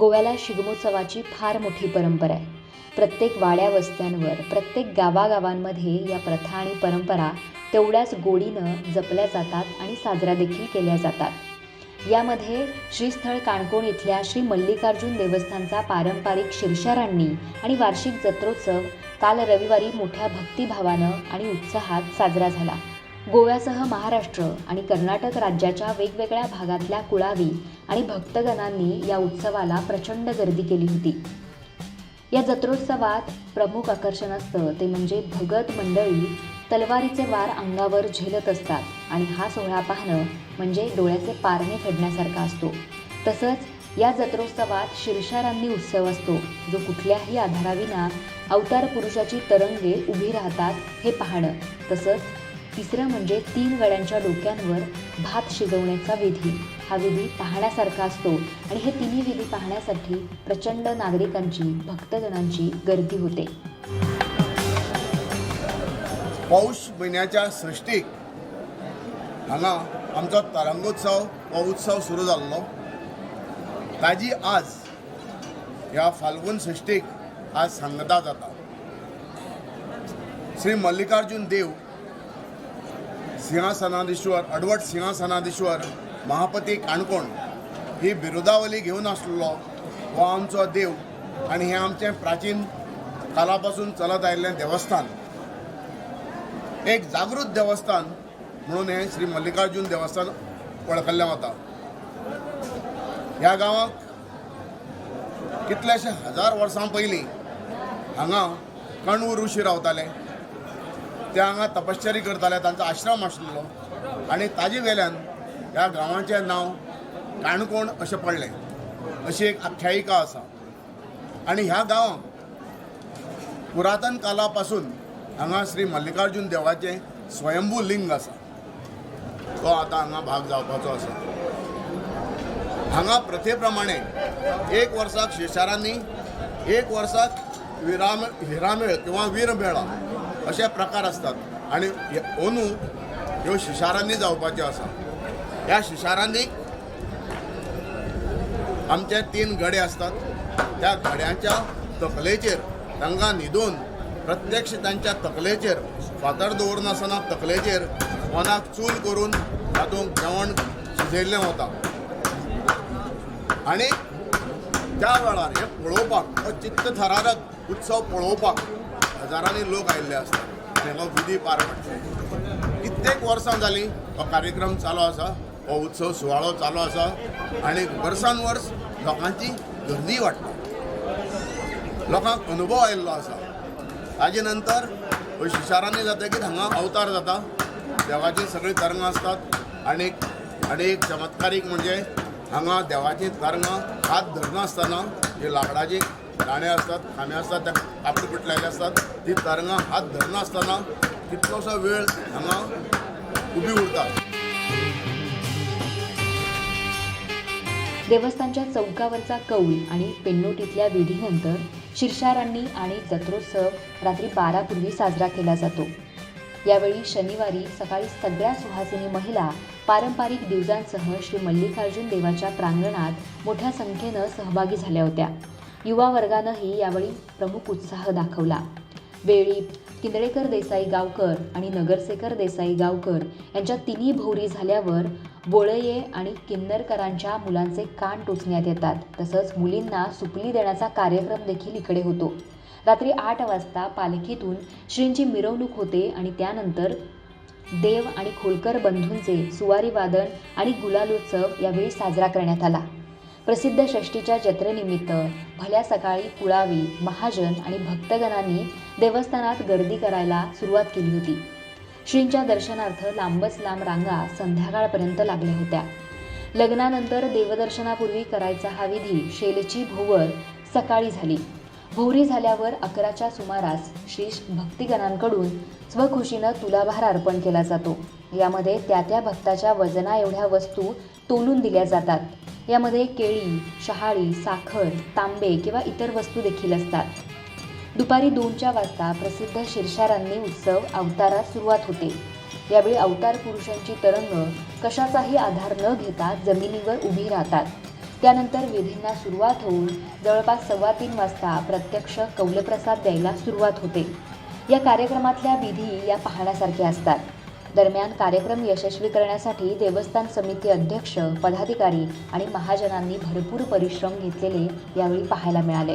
गोव्याला शिगमोत्सवाची फार मोठी परंपरा आहे. प्रत्येक वाड्या वस्त्यांवर, प्रत्येक गावागावांमध्ये या प्रथा आणि परंपरा तेवढ्याच गोडीनं जपल्या जातात आणि साजऱ्या देखील केल्या जातात. यामध्ये श्रीस्थळ काणकोण इथल्या श्री मल्लिकार्जुन देवस्थानचा पारंपरिक शिरशारांनी आणि वार्षिक जत्रोत्सव काल रविवारी मोठ्या भक्तिभावानं आणि उत्साहात साजरा झाला. गोव्यासह महाराष्ट्र आणि कर्नाटक राज्याच्या वेगवेगळ्या भागातल्या कुळावी आणि भक्तगणांनी या उत्सवाला प्रचंड गर्दी केली होती. या जत्रोत्सवात प्रमुख आकर्षण असतं ते म्हणजे भगत मंडळी तलवारीचे वार अंगावर झेलत असतात आणि हा सोहळा पाहणं म्हणजे डोळ्याचे पारणे फेडण्यासारखा असतो. तसंच या जत्रोत्सवात शिरशारांनी उत्सव असतो, जो कुठल्याही आधाराविना अवतार पुरुषाची तरंगे उभी राहतात हे पाहणं. तसंच तिसरं म्हणजे 3 गड्यांच्या डोक्यांवर भात शिजवण्याचा विधी. हा विधी पाहण्यासारखा असतो आणि हे तिन्ही विधी पाहण्यासाठी प्रचंड नागरिकांची, भक्तजनांची गर्दी होते. पौष म्हयन्याच्या सृष्टीक हांगा आमचो तरंगोत्सव हो उत्सव सुरू जाल्लो. ताजी आज ह्या फाल्गून सृष्टीक आज सांगता जाता. श्री मल्लिकार्जुन देव सिंहासनाधीश्वर, अडवट सिंहासनाधीश्वर महापती काणकोण ही बिरुदावली घेवन आसलो हो आमचो देव आणि हे आमचें प्राचीन कालापासून चलत आयिल्लें देवस्थान. एक जागृत देवस्थान म्हणून हे श्री मल्लिकार्जुन देवस्थान वळखल्लें वता. ह्या गांवांत कितलेशे हजार वर्सां पयलीं हांगा कण्व ऋषी रावताले. ते हांगा तपश्चरी करताले, तांचो आश्रम आशिल्लो आनी ताजे वेल्यान ह्या गांवाचें नांव काणकोण अशें पडलें, अशी एक आख्यायिका आसा. आनी ह्या गांवांत पुरातन काला पासून हांगा श्री मल्लिकार्जुन देवाचें स्वयंभू लिंग आसा. तो आतां हांगा भाग जावपाचो आसा. हांगा प्रथे प्रमाणे एक वर्साक शिरशारांनी, एक वर्साक हिरामेळ किंवा वीरमेळा अशे प्रकार असतात आणि अंदू ह्यो शिशारांनी जावपाच्यो आसा. ह्या शिशारांनी आमचे 3 गडे असतात. त्या गड्यांच्या तकलेचेर तांकां न्हिदोवन प्रत्यक्ष तांच्या तकलेचेर फातर दवरनासतना तकलेचेर मनाक चूल करून तातूंत जेवण शिजयल्लें वता. आनी त्या वेळार हे पळोवपाक, हो चित्त थरारक उत्सव पळोवपाक हजारांनी लोक आयिल्ले असतात. तेंका विधी पार पडटा. कित्येक वर्सां जालीं हो कार्यक्रम चालू आसा, हो उत्सव सुवाळो चालू आसा आनी वर्सान वर्स लोकांची गर्दी वाडटा. लोकांक अनुभव आयिल्लो आसा. ताजे नंतर शिशारांनी जातकीर हांगा अवतार जाता. देवाची सगळीं तरंगां असतात आनी एक चमत्कारीक म्हणजे हांगा देवाची तरंगां हात धरनासतना जे लाकडाची गाणे असतात, खांबे असतात, त्या कापडी पिटलेले असतात, ती तरंगां हात धरनासतना कितलोसो वेळ हांगा उबी उरतात. देवस्थानच्या चौकावरचा कौल आणि पेन्नोटीतल्या विधीनंतर शिरशारांनी आणि जत्रोत्सव रात्री 12 पूर्वी साजरा केला जातो. यावेळी शनिवारी सकाळी सगळ्या सुहासिनी महिला पारंपरिक दिवजांसह श्री मल्लिकार्जुन देवाच्या प्रांगणात मोठ्या संख्येनं सहभागी झाल्या होत्या. युवा वर्गानंही यावेळी प्रमुख उत्साह दाखवला. वेळी किंदळेकर देसाई गावकर आणि नगरसेकर देसाई गावकर यांच्या तिन्ही भोवरी झाल्यावर बोळये आणि किन्नरकरांच्या मुलांचे कान टोचण्यात येतात. तसंच मुलींना सुपली देण्याचा कार्यक्रम देखील इकडे होतो. रात्री 8 वाजता पालखीतून श्रींची मिरवणूक होते आणि त्यानंतर देव आणि खोलकर बंधूंचे सुवारी वादन आणि गुलालोत्सव यावेळी साजरा करण्यात आला. प्रसिद्ध षष्टीच्या जत्रेनिमित्त भल्या सकाळी कुळावी, महाजन आणि भक्तगणांनी देवस्थानात गर्दी करायला सुरुवात केली होती. श्रींच्या दर्शनार्थ लांबच लांब रांगा संध्याकाळपर्यंत लागल्या होत्या. लग्नानंतर देवदर्शनापूर्वी करायचा हा विधी शेलची भोवर सकाळी झाली. भोवरी झाल्यावर 11च्या सुमारास श्री भक्तिगणांकडून स्वखुशीनं तुलाभार अर्पण केला जातो. यामध्ये त्या भक्ताच्या वजना एवढ्या वस्तू तोलून दिल्या जातात. यामध्ये केळी, शहाळी, साखर, तांबे किंवा इतर वस्तू देखील असतात. दुपारी 2च्या वाजता प्रसिद्ध शिरशारांनी उत्सव अवतारास सुरुवात होते. यावेळी अवतार पुरुषांची तरंग कशाचाही आधार न घेता जमिनीवर उभी राहतात. त्यानंतर विधींना सुरुवात होऊन जवळपास 3:15 वाजता प्रत्यक्ष कौलप्रसाद द्यायला सुरुवात होते. या कार्यक्रमातल्या विधी या पाहण्यासारख्या असतात. दरम्यान कार्यक्रम यशस्वी करण्यासाठी देवस्थान समिती अध्यक्ष, पदाधिकारी आणि महाजनांनी भरपूर परिश्रम घेतलेले यावेळी पाहायला मिळाले.